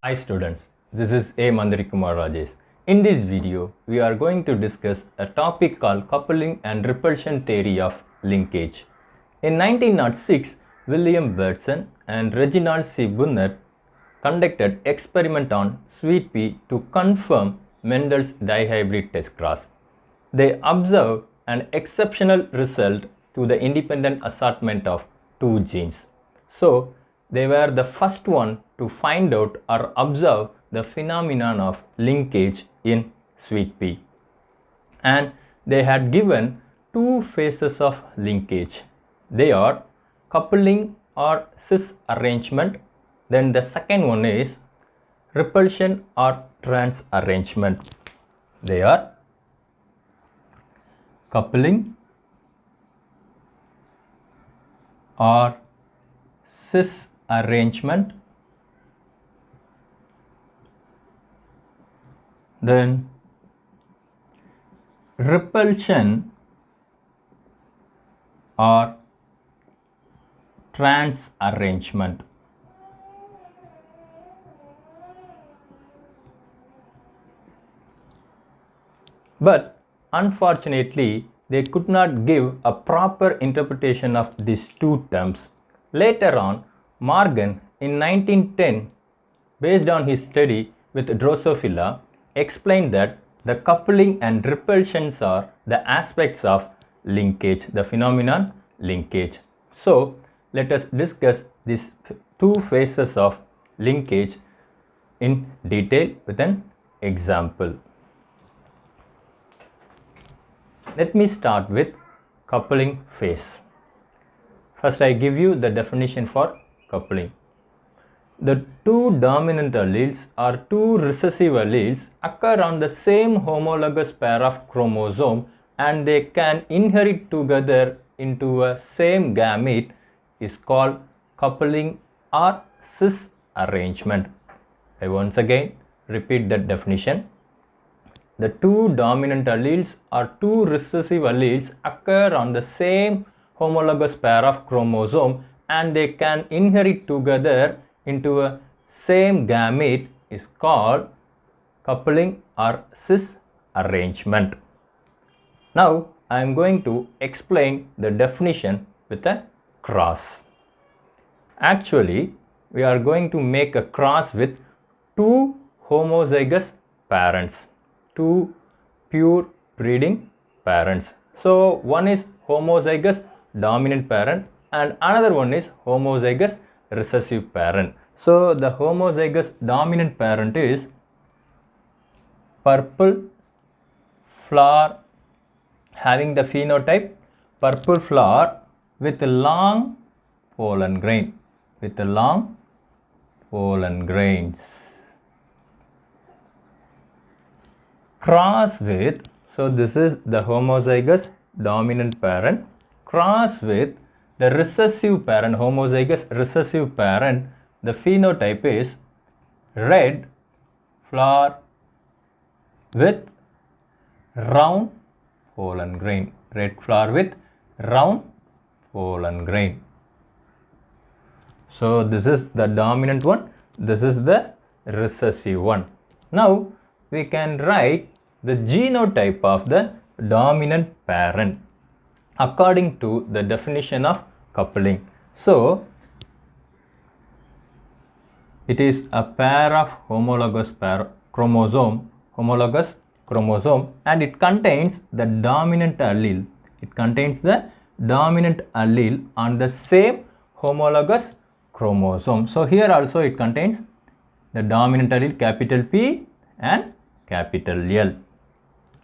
Hi students, this is A. Mandari Kumar Rajesh. In this video, we are going to discuss a topic called coupling and repulsion theory of linkage. In 1906, William Bergson and Reginald C. Bunner conducted experiment on sweet pea to confirm Mendel's dihybrid test cross. They observed an exceptional result to the independent assortment of two genes. So, they were the first one to find out or observe the phenomenon of linkage in sweet pea. And they had given two phases of linkage. They are coupling or cis arrangement. Then the second one is repulsion or trans arrangement. They are coupling or cis arrangement, then repulsion or trans arrangement. But unfortunately, they could not give a proper interpretation of these two terms. Later on, Morgan in 1910, based on his study with Drosophila, explained that the coupling and repulsions are the aspects of linkage, the phenomenon linkage. So, let us discuss these two phases of linkage in detail with an example. Let me start with coupling phase. First, I give you the definition for coupling. The two dominant alleles or two recessive alleles occur on the same homologous pair of chromosome and they can inherit together into a same gamete is called coupling or cis arrangement. I once again repeat that definition. The two dominant alleles or two recessive alleles occur on the same homologous pair of chromosome and they can inherit together into a same gamete is called coupling or cis arrangement. Now I am going to explain the definition with a cross. Actually, we are going to make a cross with two homozygous parents, two pure breeding parents. So one is homozygous dominant parent and another one is homozygous recessive parent. So the homozygous dominant parent is purple flower having the phenotype purple flower with a long pollen grain, with the long pollen grains. Cross with, so this is the homozygous dominant parent, cross with the recessive parent, homozygous recessive parent, the phenotype is red flower with round pollen grain, red flower with round pollen grain. So this is the dominant one, this is the recessive one. Now we can write the genotype of the dominant parent according to the definition of coupling. So it is a pair of homologous chromosome and it contains the dominant allele. It contains the dominant allele on the same homologous chromosome. So here also it contains the dominant allele capital P and capital L.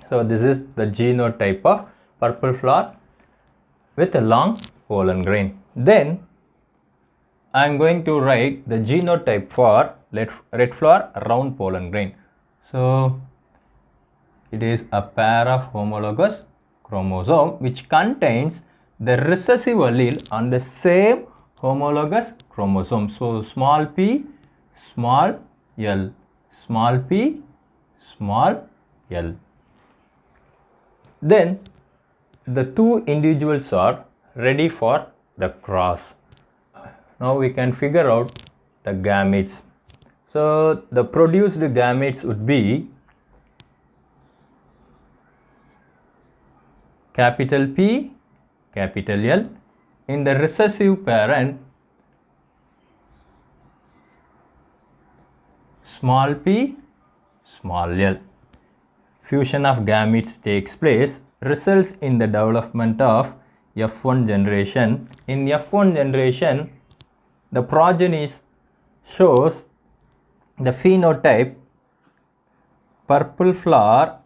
So this is the genotype of purple flower with a long pollen grain. Then I am going to write the genotype for red flower round pollen grain. So it is a pair of homologous chromosome which contains the recessive allele on the same homologous chromosome. So small p, small l, small p, small l. Then the two individuals are ready for the cross. Now we can figure out the gametes. So the produced gametes would be capital P, capital L. In the recessive parent, small p, small l. Fusion of gametes takes place, results in the development of F1 generation. In F1 generation, the progeny shows the phenotype purple flower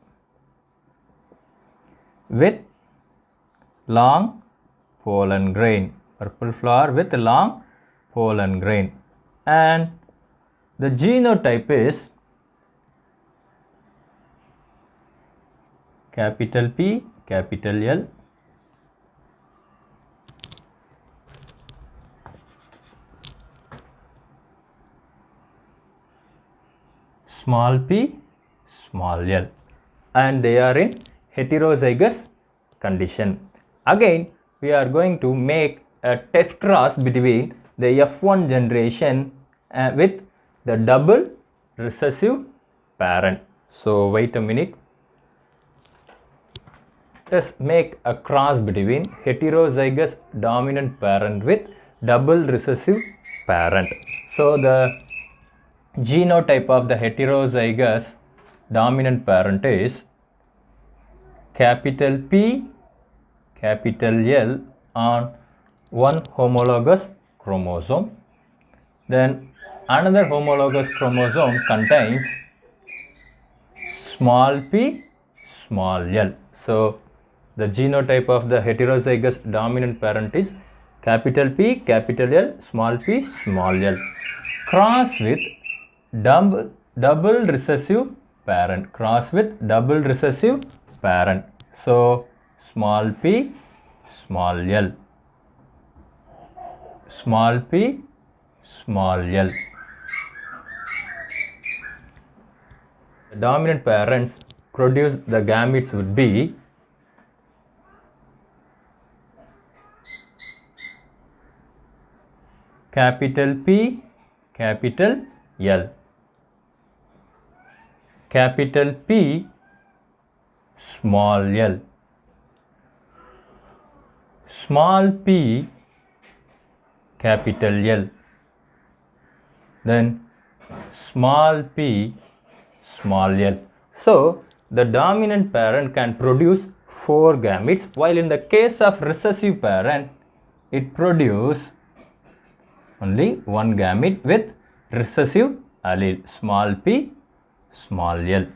with long pollen grain, purple flower with long pollen grain, and the genotype is capital P, capital L, small p, small l, and they are in heterozygous condition. Again, we are going to make a test cross between the F1 generation with the double recessive parent. So wait a minute. Let us make a cross between heterozygous dominant parent with double recessive parent. So the genotype of the heterozygous dominant parent is capital P, capital L on one homologous chromosome. Then another homologous chromosome contains small p, small l. So the genotype of the heterozygous dominant parent is capital P, capital L, small p, small l. Cross with double recessive parent. Cross with double recessive parent. So small p, small l, small p, small l. The dominant parents produce the gametes would be capital P, capital L, capital P, small l, small p, capital L, then small p, small l. So the dominant parent can produce 4 gametes, while in the case of recessive parent, it produces only 1 gamete with recessive allele, small p, small l.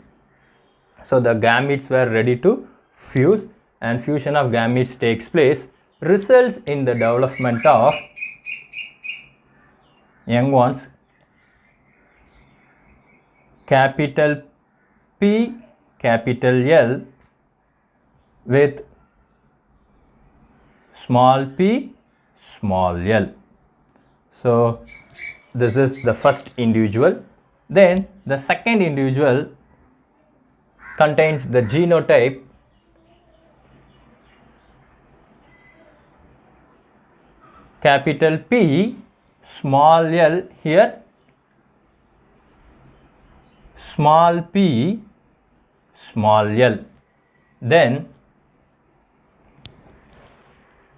So the gametes were ready to fuse, and fusion of gametes takes place, results in the development of young ones, capital P, capital L with small p, small l. So this is the first individual. Then the second individual contains the genotype capital P, small l here, small p, small l, then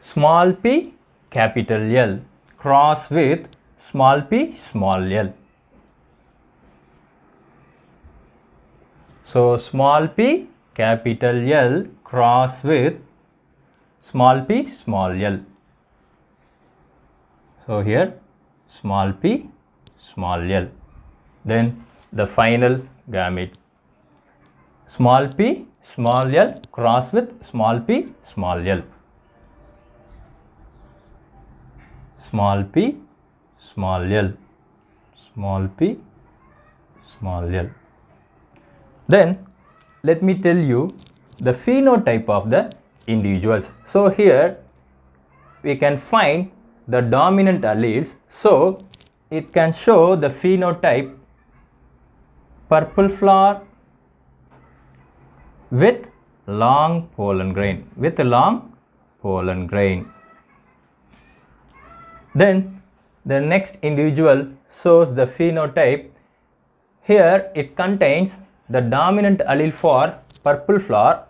small p, capital L cross with small p, small l. So small p, capital L cross with small p, small l. So here small p, small l. Then the final gamete, small p, small l cross with small p, small l. Small p, small l, small p, small l. Then let me tell you the phenotype of the individuals. So here we can find the dominant alleles. So it can show the phenotype purple flower with long pollen grain, Then the next individual shows the phenotype Here it contains the dominant allele for purple flower,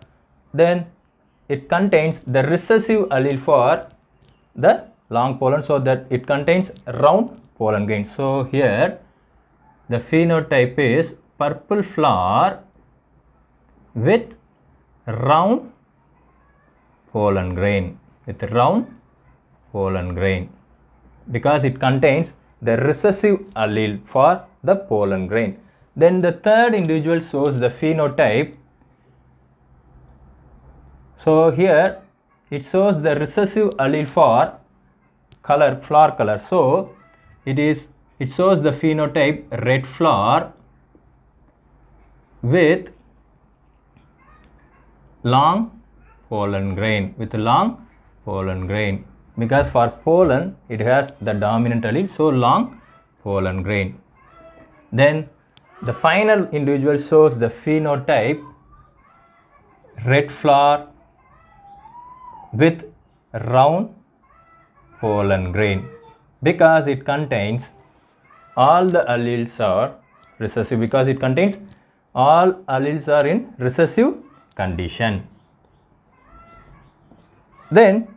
then it contains the recessive allele for the long pollen, so that it contains round pollen grain. So here the phenotype is purple flower with round pollen grain, because it contains the recessive allele for the pollen grain. Then the third individual shows the phenotype. So here it shows the recessive allele for flower color. So it shows the phenotype red flower with long pollen grain, because for pollen it has the dominant allele, so long pollen grain. Then the final individual shows the phenotype red flower with round pollen grain, because it contains all the alleles are recessive, because it contains all alleles are in recessive condition. Then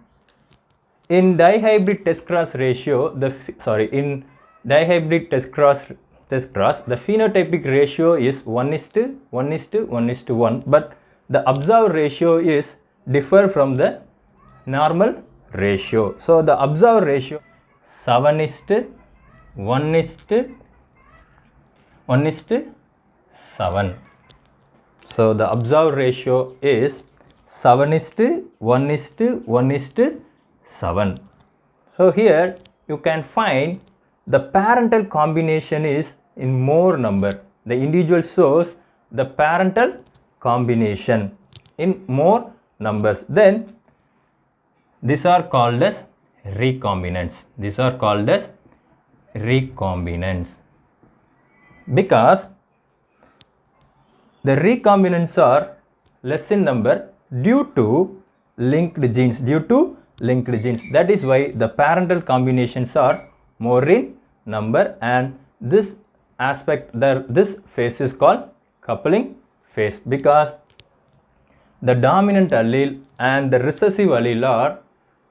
in dihybrid test cross ratio, the phenotypic ratio is 1:1:1:1, but the observed ratio is differ from the normal ratio. So the observed ratio 7:1:1:7. So the observed ratio is 7:1:1:7. So here you can find the parental combination is in more number. The individual shows the parental combination in more numbers. Then these are called as recombinants. Because the recombinants are less in number due to linked genes. That is why the parental combinations are more in number, and this phase is called coupling phase, because the dominant allele and the recessive allele are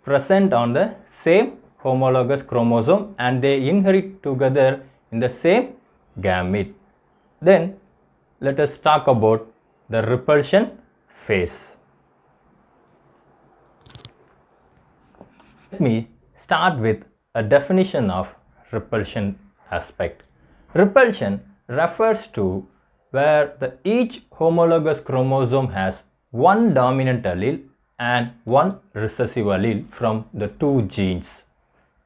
present on the same homologous chromosome and they inherit together in the same gamete. Then let us talk about the repulsion phase. Let me start with a definition of repulsion aspect. Repulsion refers to where each homologous chromosome has one dominant allele and one recessive allele from the two genes,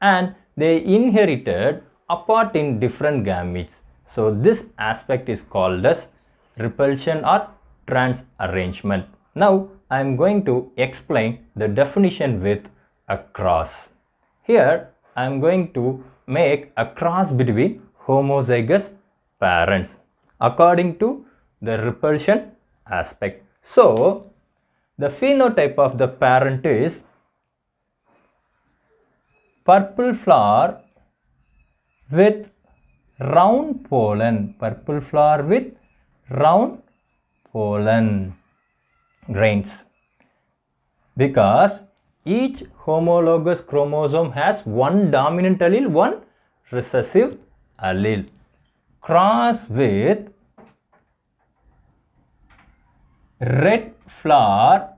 and they inherited apart in different gametes. So this aspect is called as repulsion or transarrangement. Now I am going to explain the definition with a cross. Here I am going to make a cross between homozygous parents according to the repulsion aspect. So the phenotype of the parent is purple flower with round pollen, grains, because each homologous chromosome has one dominant allele, one recessive allele. Cross with red flower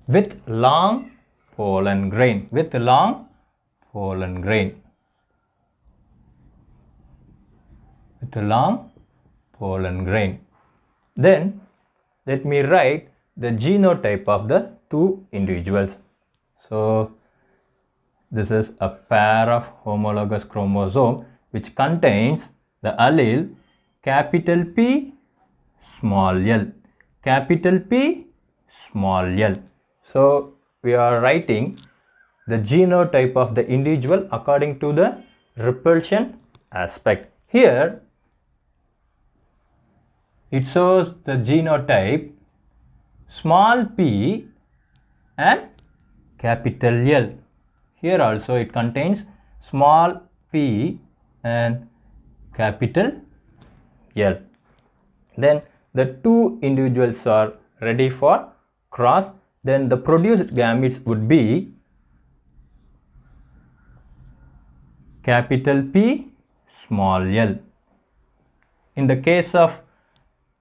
with long pollen grain, Then let me write the genotype of the two individuals. So this is a pair of homologous chromosome which contains the allele capital P small l. So we are writing the genotype of the individual according to the repulsion aspect. Here it shows the genotype small p and capital L. Here also it contains small p and capital L. Then the two individuals are ready for cross. Then the produced gametes would be capital P, small l. In the case of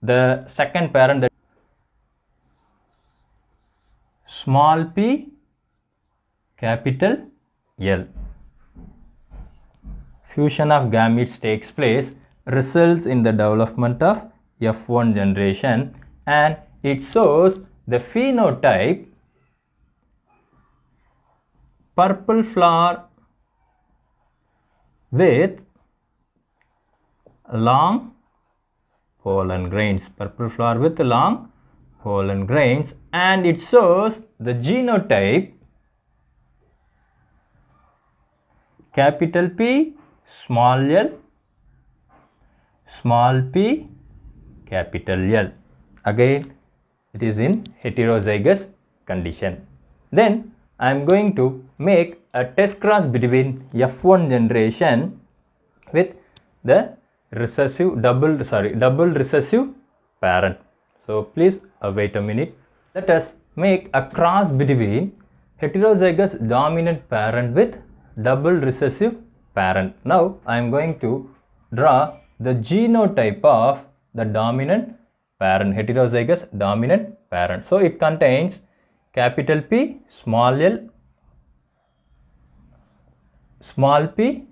the second parent, small p, capital L. Fusion of gametes takes place, results in the development of F1 generation, and it shows the phenotype purple flower with long pollen grains, purple flower with long pollen grains, and it shows the genotype capital P, small l, small p, capital L. Again, it is in heterozygous condition. Then I am going to make a test cross between F1 generation with the double recessive parent. So please wait a minute. Let us make a cross between heterozygous dominant parent with double recessive parent. Now I am going to draw the genotype of the dominant parent, heterozygous dominant parent. So it contains capital P, small l, small p,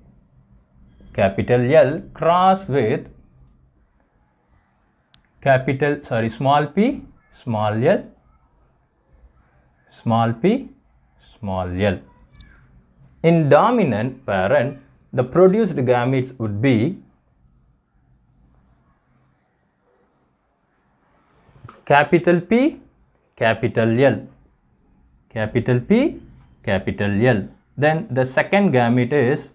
capital L cross with small p, small l, small p, small l. In dominant parent, the produced gametes would be capital P, capital L, capital P, capital L. Then the second gamete is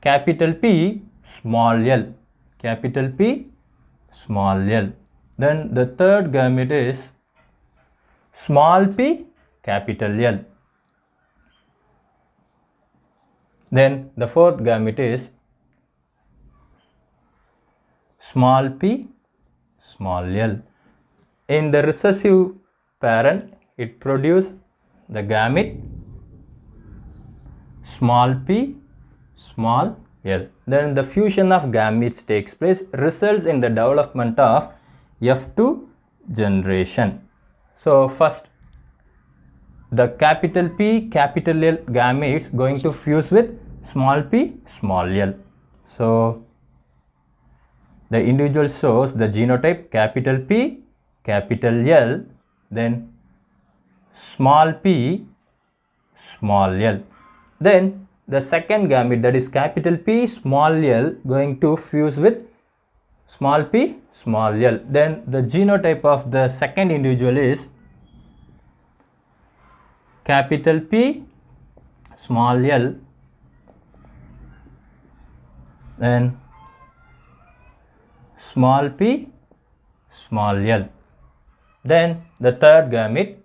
capital P, small l, capital P, small l. Then the third gamete is small p, capital L. Then the fourth gamete is small p, small l. In the recessive parent, it produces the gamete small p, small l. Then the fusion of gametes takes place, results in the development of F2 generation. So first, the capital P, capital L gametes going to fuse with small p, small l. So the individual shows the genotype capital P, capital L, then small p, small l. Then the second gamete, that is capital P, small l, going to fuse with small p, small l. Then the genotype of the second individual is capital P, small l, then small p, small l. Then the third gamete,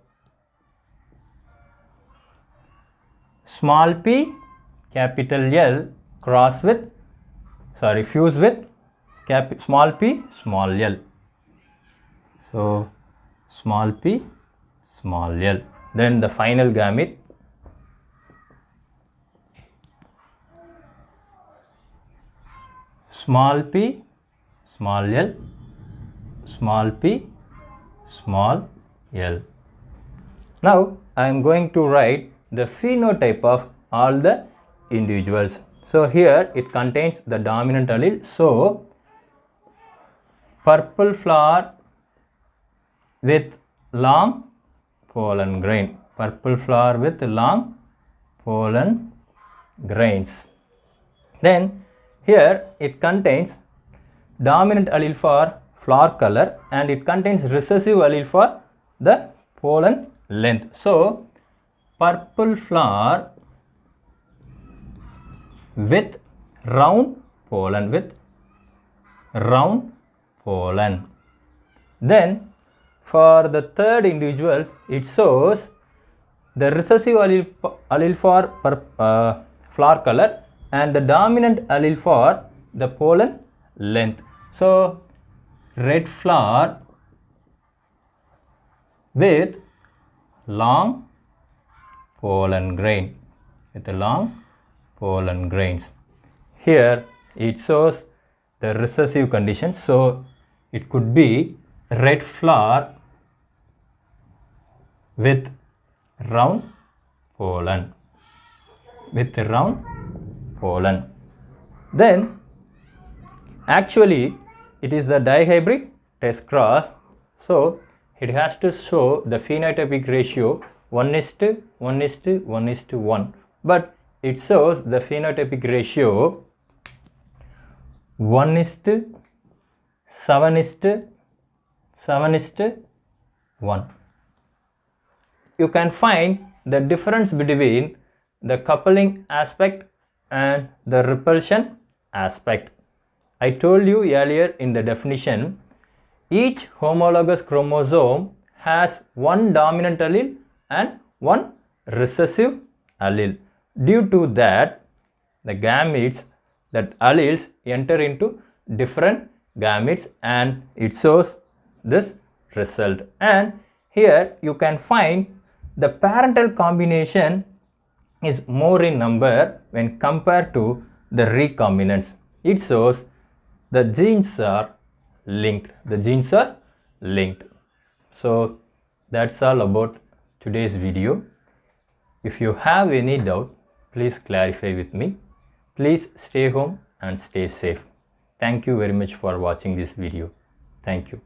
small p, capital L cross with, fuse with small p, small l. So small p, small l. Then the final gamete, small p, small l, small p, small l. Now I am going to write the phenotype of all the individuals. So here it contains the dominant allele. So purple flower with long pollen grain, purple flower with long pollen grains. Then here it contains dominant allele for flower color and it contains recessive allele for the pollen length. So purple flower with round pollen, Then for the third individual, it shows the recessive allele for flower color and the dominant allele for the pollen length. So red flower with long pollen grain, with the long pollen grains. Here it shows the recessive condition, so it could be red flower with round pollen, with round pollen. Then actually it is a dihybrid test cross, so it has to show the phenotypic ratio 1:1:1:1, but it shows the phenotypic ratio 1:7:7:1. You can find the difference between the coupling aspect and the repulsion aspect. I told you earlier in the definition, each homologous chromosome has one dominant allele and one recessive allele. Due to that, the gametes, that alleles enter into different gametes and it shows this result. And here you can find the parental combination is more in number when compared to the recombinants. It shows the genes are linked. The genes are linked. So that's all about today's video. If you have any doubt, please clarify with me. Please stay home and stay safe. Thank you very much for watching this video. Thank you.